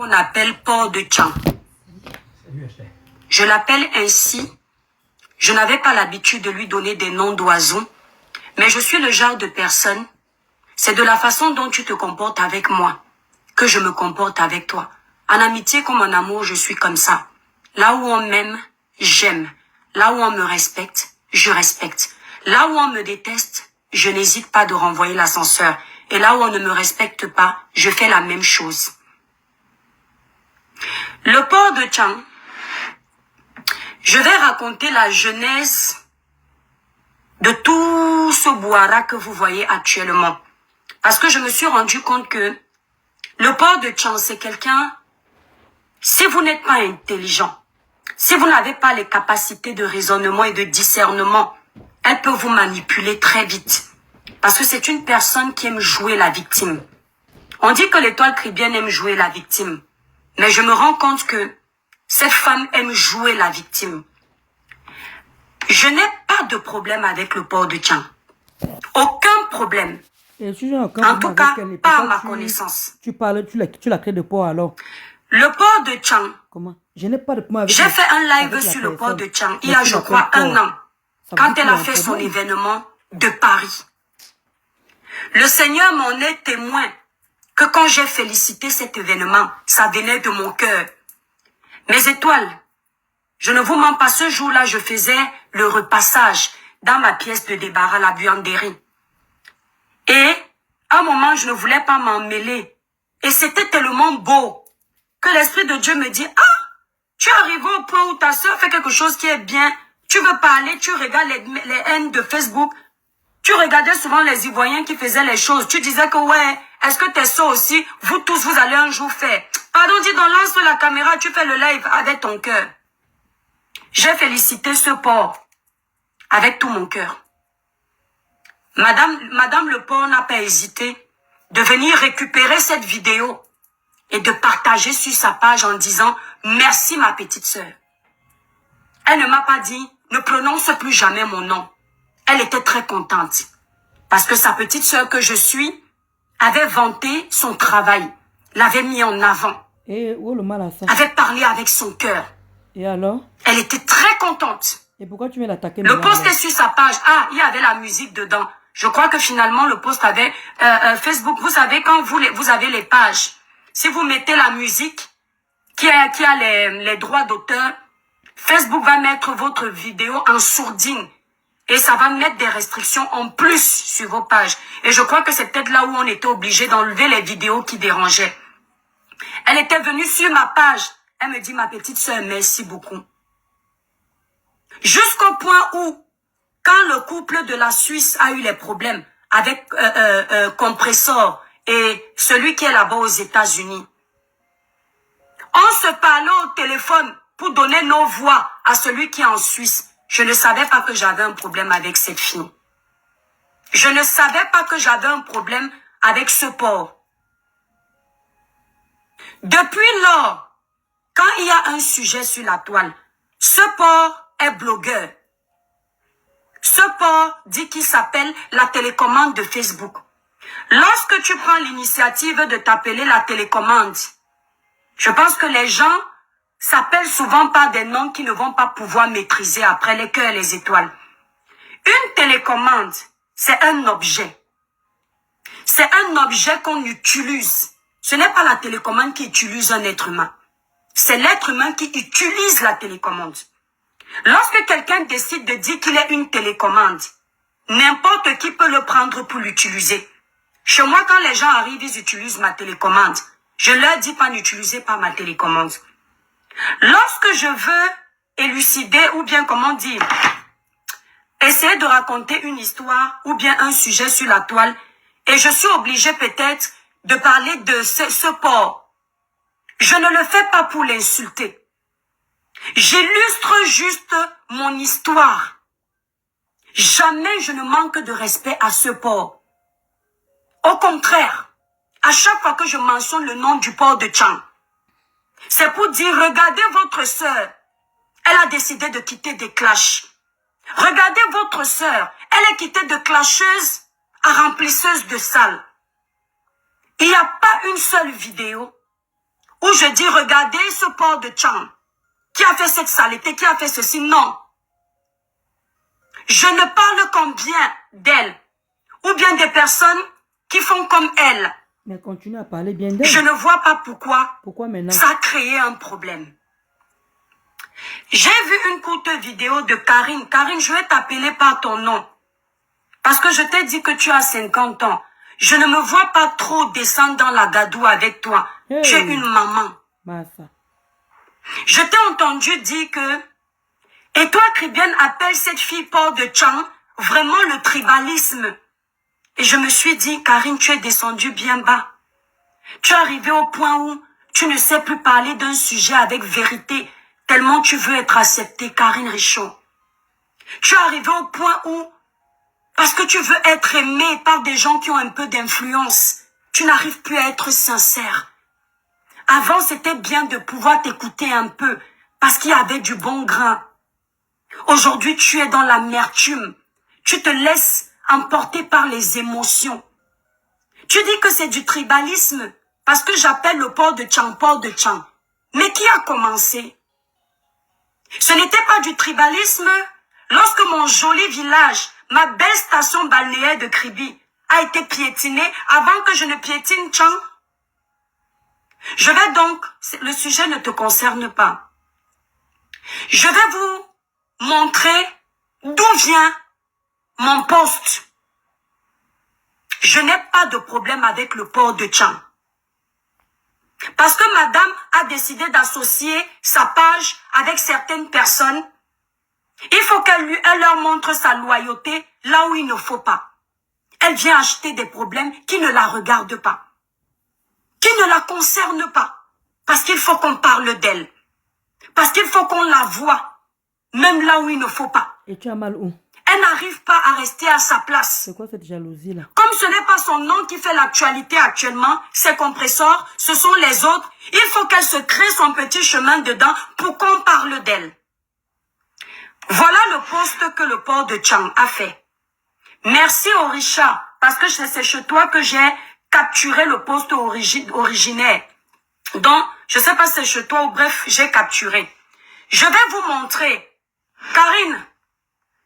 qu'on appelle port de Tchang. Je l'appelle ainsi. Je n'avais pas l'habitude de lui donner des noms d'oiseaux, mais je suis le genre de personne, c'est de la façon dont tu te comportes avec moi que je me comporte avec toi. En amitié comme en amour, je suis comme ça. Là où on m'aime, j'aime. Là où on me respecte, je respecte. Là où on me déteste, je n'hésite pas de renvoyer l'ascenseur. Et là où on ne me respecte pas, je fais la même chose. Le port de Tchang, je vais raconter la genèse de tout ce bouara que vous voyez actuellement. Parce que je me suis rendu compte que le port de Tchang, c'est quelqu'un, si vous n'êtes pas intelligent, si vous n'avez pas les capacités de raisonnement et de discernement, elle peut vous manipuler très vite. Parce que c'est une personne qui aime jouer la victime. On dit que l'étoile chrétienne aime jouer la victime. Mais je me rends compte que cette femme aime jouer la victime. Je n'ai pas de problème avec le port de Tchang. Aucun problème. Et si en tout cas, pas à ma connaissance. Tu la crées de port alors? Le port de Tchang. Comment? Je n'ai pas de problème avec. J'ai fait un live sur le port de Tchang il y a, je crois, un an. Quand elle a fait son événement de Paris. Le Seigneur m'en est témoin que quand j'ai félicité cet événement, ça venait de mon cœur. Mes étoiles, je ne vous mens pas, ce jour-là, je faisais le repassage dans ma pièce de débarras, la buanderie. Et à un moment, je ne voulais pas m'en mêler. Et c'était tellement beau que l'Esprit de Dieu me dit, ah, tu es arrivé au point où ta soeur fait quelque chose qui est bien. Tu veux parler, tu regardes les haines de Facebook. Tu regardais souvent les Ivoiriens qui faisaient les choses. Tu disais que ouais, est-ce que tes soeurs aussi, vous tous, vous allez un jour faire. Pardon, dis donc, lance la caméra, tu fais le live avec ton cœur. J'ai félicité ce port avec tout mon cœur. Madame le port n'a pas hésité de venir récupérer cette vidéo et de partager sur sa page en disant « Merci ma petite sœur ». Elle ne m'a pas dit « Ne prononce plus jamais mon nom ». Elle était très contente parce que sa petite sœur que je suis avait vanté son travail, l'avait mis en avant, et où le mal à ça? avait parlé avec son cœur. Et alors? Elle était très contente. Et pourquoi tu viens l'attaquer? Le post est sur sa page. Ah, il y avait la musique dedans. Je crois que finalement le post avait Facebook. Vous savez, quand vous avez les pages, si vous mettez la musique qui a les droits d'auteur, Facebook va mettre votre vidéo en sourdine. Et ça va mettre des restrictions en plus sur vos pages. Et je crois que c'est peut-être là où on était obligé d'enlever les vidéos qui dérangeaient. Elle était venue sur ma page. Elle me dit, ma petite sœur, merci beaucoup. Jusqu'au point où, quand le couple de la Suisse a eu les problèmes avec Compressor et celui qui est là-bas aux États-Unis, on se parlait au téléphone pour donner nos voix à celui qui est en Suisse. Je ne savais pas que j'avais un problème avec cette fille. Je ne savais pas que j'avais un problème avec ce port. Depuis lors, quand il y a un sujet sur la toile, ce port est blogueur. Ce port dit qu'il s'appelle la télécommande de Facebook. Lorsque tu prends l'initiative de t'appeler la télécommande, je pense que les gens s'appellent souvent par des noms qui ne vont pas pouvoir maîtriser après les cœurs et les étoiles. Une télécommande, c'est un objet. C'est un objet qu'on utilise. Ce n'est pas la télécommande qui utilise un être humain. C'est l'être humain qui utilise la télécommande. Lorsque quelqu'un décide de dire qu'il est une télécommande, n'importe qui peut le prendre pour l'utiliser. Chez moi, quand les gens arrivent, ils utilisent ma télécommande. Je leur dis pas n'utilisez pas ma télécommande. Lorsque je veux élucider ou bien, comment dire, essayer de raconter une histoire ou bien un sujet sur la toile, et je suis obligée peut-être de parler de ce port, je ne le fais pas pour l'insulter. J'illustre juste mon histoire. Jamais je ne manque de respect à ce port. Au contraire, à chaque fois que je mentionne le nom du port de Tchang, c'est pour dire, regardez votre sœur, elle a décidé de quitter des clashs. Regardez votre sœur, elle est quittée de clasheuse à remplisseuse de salles. Il n'y a pas une seule vidéo où je dis, regardez ce porc de Tchang, qui a fait cette saleté, qui a fait ceci. Non. Je ne parle qu'en bien d'elle, ou bien des personnes qui font comme elle. Mais continue à parler bien d'elle. Je ne vois pas pourquoi, maintenant ça a créé un problème. J'ai vu une courte vidéo de Karine. Karine, je vais t'appeler par ton nom. Parce que je t'ai dit que tu as 50 ans. Je ne me vois pas trop descendre dans la gadoue avec toi. Hey. Tu es une maman. Massa. Je t'ai entendu dire que... Et toi, Kribienne, appelle cette fille porc de Tchang vraiment le tribalisme. Et je me suis dit, Karine, tu es descendue bien bas. Tu es arrivée au point où tu ne sais plus parler d'un sujet avec vérité, tellement tu veux être acceptée, Karine Richaud. Tu es arrivée au point où, parce que tu veux être aimée par des gens qui ont un peu d'influence, tu n'arrives plus à être sincère. Avant, c'était bien de pouvoir t'écouter un peu, parce qu'il y avait du bon grain. Aujourd'hui, tu es dans l'amertume. Tu te laisses emporter par les émotions. Tu dis que c'est du tribalisme, parce que j'appelle le porc de Tchang. Mais qui a commencé? Ce n'était pas du tribalisme lorsque mon joli village, ma belle station balnéaire de Kribi, a été piétinée avant que je ne piétine Tchang. Je vais donc, le sujet ne te concerne pas. Je vais vous montrer d'où vient mon poste. Je n'ai pas de problème avec le porc de Tchang. Parce que madame a décidé d'associer sa page avec certaines personnes, il faut qu'elle leur montre sa loyauté là où il ne faut pas. Elle vient acheter des problèmes qui ne la regardent pas, qui ne la concernent pas. Parce qu'il faut qu'on parle d'elle. Parce qu'il faut qu'on la voie, même là où il ne faut pas. Et tu as mal où? Elle n'arrive pas à rester à sa place. C'est quoi cette jalousie là? Comme ce n'est pas son nom qui fait l'actualité actuellement, ses compresseurs, ce sont les autres. Il faut qu'elle se crée son petit chemin dedans pour qu'on parle d'elle. Voilà le poste que le porc de Tchang a fait. Merci Orisha, parce que c'est chez toi que j'ai capturé le poste originaire. Donc, je ne sais pas si c'est chez toi ou bref, j'ai capturé. Je vais vous montrer. Karine,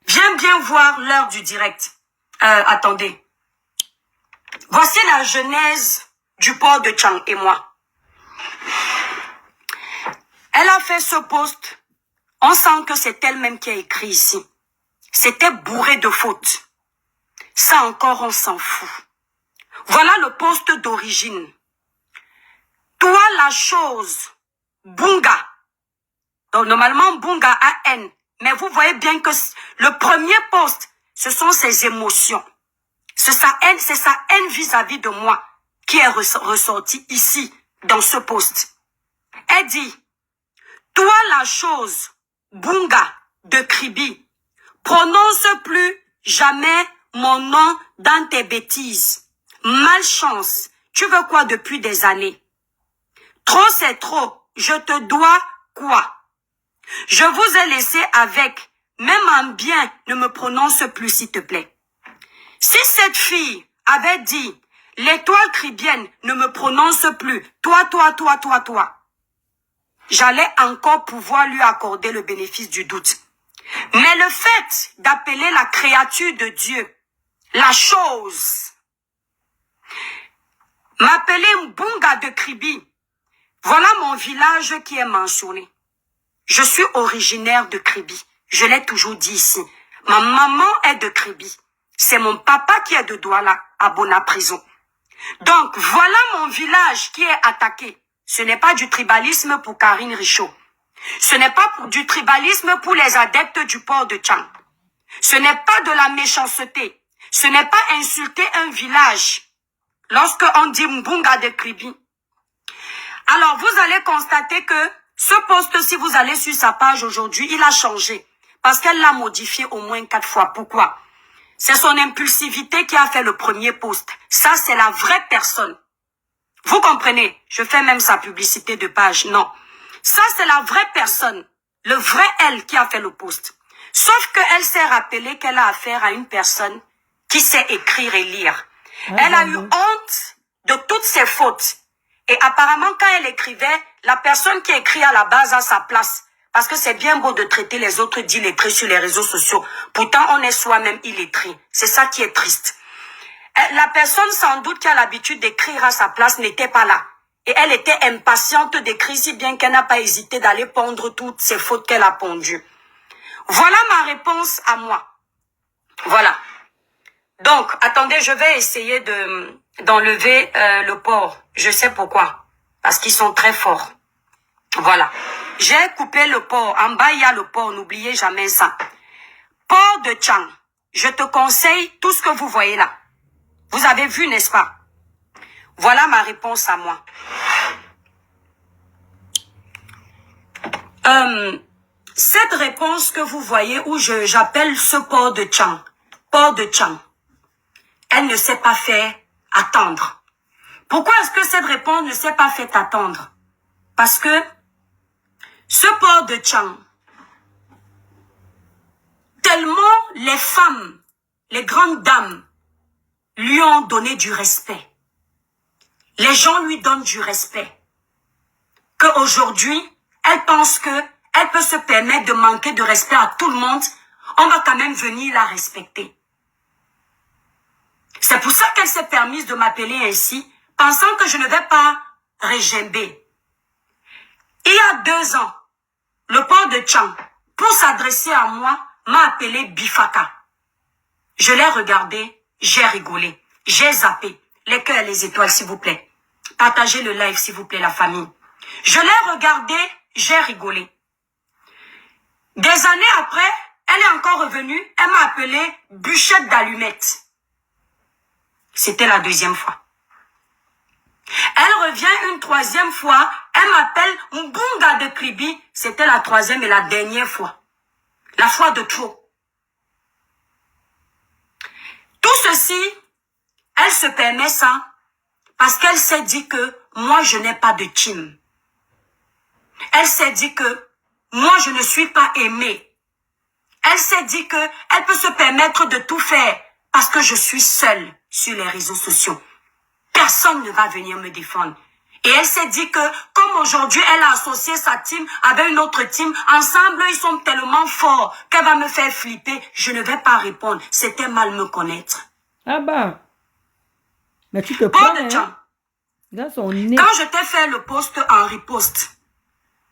viens bien voir l'heure du direct. Attendez. Voici la genèse du porc de Tchang et moi. Elle a fait ce post. On sent que c'est elle-même qui a écrit ici. C'était bourré de fautes. Ça encore, on s'en fout. Voilà le post d'origine. Toi, la chose, Bunga. Donc, normalement, Bunga a haine. Mais vous voyez bien que le premier poste, ce sont ses émotions. C'est sa haine vis-à-vis de moi qui est ressortie ici, dans ce poste. Elle dit, toi la chose, Bunga de Kribi, prononce plus jamais mon nom dans tes bêtises. Malchance, tu veux quoi depuis des années? Trop c'est trop, je te dois quoi? Je vous ai laissé avec, même en bien, ne me prononce plus s'il te plaît. Si cette fille avait dit, l'étoile kribienne ne me prononce plus, toi, j'allais encore pouvoir lui accorder le bénéfice du doute. Mais le fait d'appeler la créature de Dieu, la chose, m'appeler Mbunga de Kribi, voilà mon village qui est mentionné. Je suis originaire de Kribi. Je l'ai toujours dit ici. Ma maman est de Kribi. C'est mon papa qui est de Douala, à Bona prison. Donc, voilà mon village qui est attaqué. Ce n'est pas du tribalisme pour Karine Richaud. Ce n'est pas du tribalisme pour les adeptes du porc de Tchang. Ce n'est pas de la méchanceté. Ce n'est pas insulter un village. Lorsque on dit Mbunga de Kribi. Alors, vous allez constater que ce poste, si vous allez sur sa page aujourd'hui, il a changé. Parce qu'elle l'a modifié au moins 4 fois. Pourquoi? C'est son impulsivité qui a fait le premier post. Ça, c'est la vraie personne. Vous comprenez? Je fais même sa publicité de page. Non. Ça, c'est la vraie personne. Le vrai elle qui a fait le post. Sauf qu'elle s'est rappelée qu'elle a affaire à une personne qui sait écrire et lire. Elle a eu honte de toutes ses fautes. Et apparemment, quand elle écrivait, la personne qui écrit à la base a sa place. Parce que c'est bien beau de traiter les autres d'illettrés sur les réseaux sociaux. Pourtant, on est soi-même illettré. C'est ça qui est triste. La personne, sans doute, qui a l'habitude d'écrire à sa place, n'était pas là. Et elle était impatiente d'écrire, si bien qu'elle n'a pas hésité d'aller pondre toutes ces fautes qu'elle a pondues. Voilà ma réponse à moi. Voilà. Donc, attendez, je vais essayer d'enlever le porc. Je sais pourquoi. Parce qu'ils sont très forts. Voilà. J'ai coupé le porc. En bas, il y a le porc. N'oubliez jamais ça. Porc de Tchang. Je te conseille tout ce que vous voyez là. Vous avez vu, n'est-ce pas? Voilà ma réponse à moi. Cette réponse que vous voyez où j'appelle ce porc de Tchang. Porc de Tchang. Elle ne s'est pas fait attendre. Pourquoi est-ce que cette réponse ne s'est pas fait attendre? Parce que ce porc de Tchang, tellement les femmes, les grandes dames, lui ont donné du respect. Les gens lui donnent du respect. Qu'aujourd'hui, elle pense que elle peut se permettre de manquer de respect à tout le monde. On va quand même venir la respecter. C'est pour ça qu'elle s'est permise de m'appeler ainsi, pensant que je ne vais pas régimber. Il y a 2 ans, le porc de Tchang, pour s'adresser à moi, m'a appelé Bifaka. Je l'ai regardé, j'ai rigolé, j'ai zappé. Les cœurs et les étoiles, s'il vous plaît. Partagez le live, s'il vous plaît, la famille. Je l'ai regardé, j'ai rigolé. Des années après, elle est encore revenue, elle m'a appelé bûchette d'allumettes. C'était la 2e fois. Elle revient une 3e fois, elle m'appelle Mbunga de Kribi. C'était la 3e et la dernière fois. La fois de trop. Tout ceci, elle se permet ça parce qu'elle s'est dit que moi je n'ai pas de team. Elle s'est dit que moi je ne suis pas aimée. Elle s'est dit que elle peut se permettre de tout faire parce que je suis seule sur les réseaux sociaux. Personne ne va venir me défendre. Et elle s'est dit que, comme aujourd'hui, elle a associé sa team avec une autre team, ensemble, ils sont tellement forts qu'elle va me faire flipper. Je ne vais pas répondre. C'était mal me connaître. Ah bah. Mais tu te prends, hein? Quand je t'ai fait le post en riposte,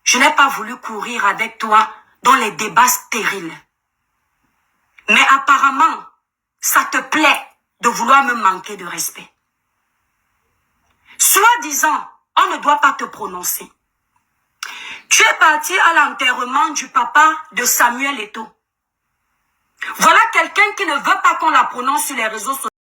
je n'ai pas voulu courir avec toi dans les débats stériles. Mais apparemment, ça te plaît de vouloir me manquer de respect. Soi-disant, on ne doit pas te prononcer. Tu es parti à l'enterrement du papa de Samuel Eto'o. Voilà quelqu'un qui ne veut pas qu'on la prononce sur les réseaux sociaux.